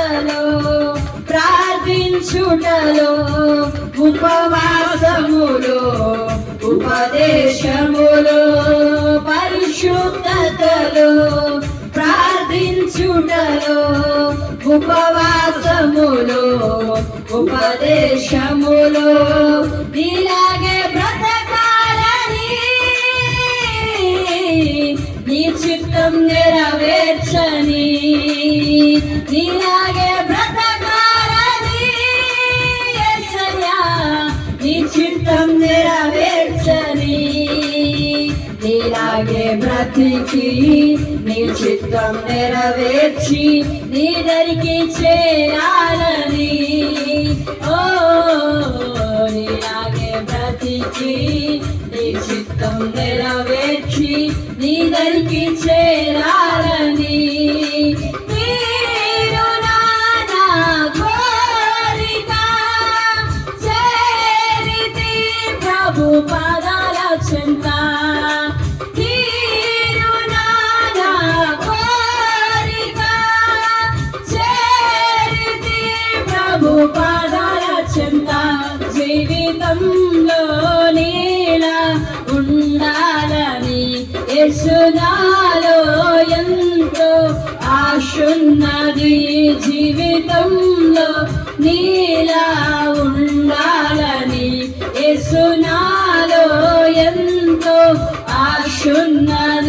స్థుతించుటలో ప్రార్థించుటలో ఉపవాసములో ఉపదేశములో పరిశుద్ధతలో ప్రార్థించుటలో ఉపవాసములో ఉపదేశములో ఇలాగే బ్రతకాలని నీ చిత్తం నెరవేర్చని ఇలాగే బ్రతకాలని యేసయ్యా నీ చిత్తం నెరవేర్చని ఇలాగే బ్రతికి నీ చిత్తం నెరవేర్చి నీ దరికి చేరాలని ఓ ఇలాగే బ్రతికి నీ చిత్తం నెరవేర్చి నీ దరికి చేరాలని ప్రభు పాదాల చెంత పాదాల చెంత జీవితంలో నీలా ఉండాలని యేసునాలో ఎంతో ఆశున్నది జీవితంలో నీలా ఉండాలని యేసునాలో ఎంతో ఆశున్నది